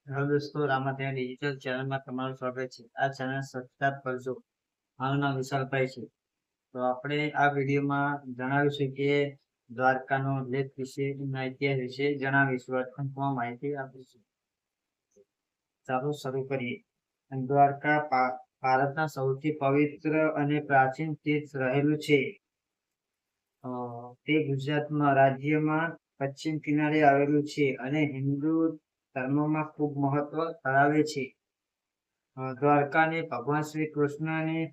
Hello દોસ્તો, રામાધ્યાન digital ચેનલમાં તમારું સ્વાગત છે. આ ચેનલ સબસ્ક્રાઇબ કરજો. મારું નામ વિશાલભાઈ છે. તો આપણે આ વિડીયોમાં જણાવીશું કે દ્વારકાનો લેખ વિશે, એના ઇતિહાસ વિશે જણાવીશું. ટૂંકમાં માહિતી આપીશું. ચાલો શરૂ કરીએ. દ્વારકા ભારતના સૌથી પવિત્ર અને પ્રાચીન તીર્થ રહેલું છે. તે ગુજરાતમાં રાજ્યમાં પશ્ચિમ કિનારે આવેલું છે અને હિન્દુ ધર્મમાં ખૂબ મહત્વ ધરાવે છે. દ્વારકાને ભગવાન શ્રી કૃષ્ણની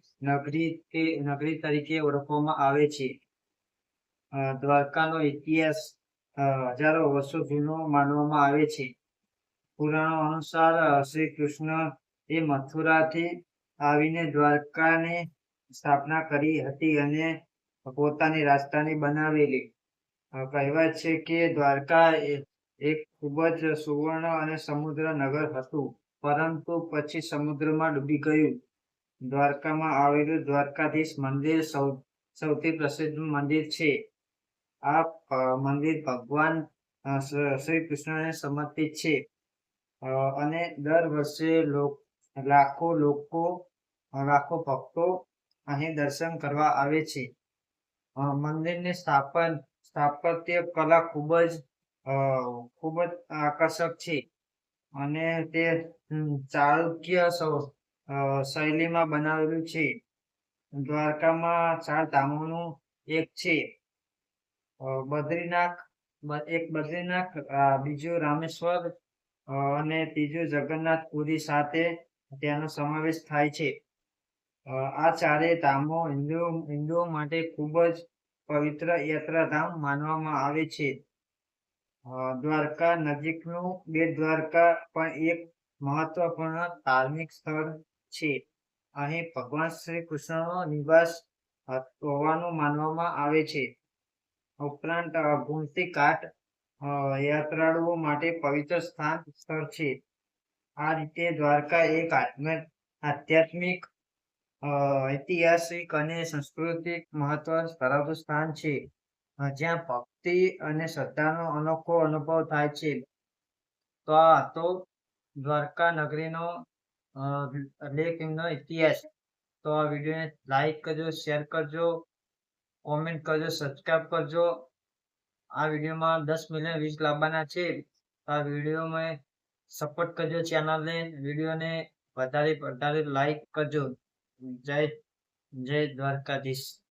નગરી તરીકે ઓળખવામાં આવે છે. દ્વારકાનો ઇતિહાસ હજારો વર્ષો જૂનો માનવામાં આવે છે. પુરાણો અનુસાર શ્રી કૃષ્ણ એ મથુરાથી આવીને દ્વારકાની સ્થાપના કરી હતી અને પોતાની રાજધાની બનાવેલી. કહેવાય છે કે દ્વારકા એક ખૂબ જ સુવર્ણ અને સમુદ્ર નગર હતું, પરંતુ પછી સમુદ્રમાં ડૂબી ગયું. દ્વારકામાં આવેલું દ્વારકાધીશ મંદિર સૌથી પ્રસિદ્ધ મંદિર છે. આ મંદિર ભગવાન શ્રી કૃષ્ણને સમર્પિત છે અને દર વર્ષે લાખો ભક્તો અહીં દર્શન કરવા આવે છે. મંદિરની સ્થાપત્ય કલા ખૂબ જ આકર્ષક છે અને તે ચાલુક્ય શૈલીમાં બનાવેલું છે. દ્વારકામાં 4 ધામોનું એક છે. બદ્રીનાથ, બીજું રામેશ્વર અને ત્રીજું જગન્નાથપુરી સાથે તેનો સમાવેશ થાય છે. આ ચારેય ધામો હિન્દુઓ માટે ખૂબ જ પવિત્ર યાત્રાધામ માનવામાં આવે છે. દ્વારકા નજીકનું બેટ દ્વારકા પણ એક મહત્વપૂર્ણ ધાર્મિક સ્થળ છે. અહીં ભગવાન શ્રી કૃષ્ણનો નિવાસ હોવાનું માનવામાં આવે છે. ઉપરાંત ગોમતી ઘાટ યાત્રાળુઓ માટે પવિત્ર સ્થળ છે. આ રીતે દ્વારકા એક આધ્યાત્મિક, ઐતિહાસિક અને સાંસ્કૃતિક મહત્વ ધરાવતું સ્થાન છે, જ્યાં ભક્તિ અને શ્રદ્ધાનો અનોખો અનુભવ થાય છે. તો આ હતો દ્વારકા નગરીનો લેખનો ઇતિહાસ. તો આ વિડીયોને લાઈક કરજો, શેર કરજો, કોમેન્ટ કરજો, સબસ્ક્રાઇબ કરજો. આ વિડીયોમાં 10 મિલિયન વ્યુઝ લાવવાના છે. આ વિડીયોમાં સપોર્ટ કરજો ચેનલને. વિડીયોને વધારે લાઈક કરજો. જય દ્વારકાધીશ.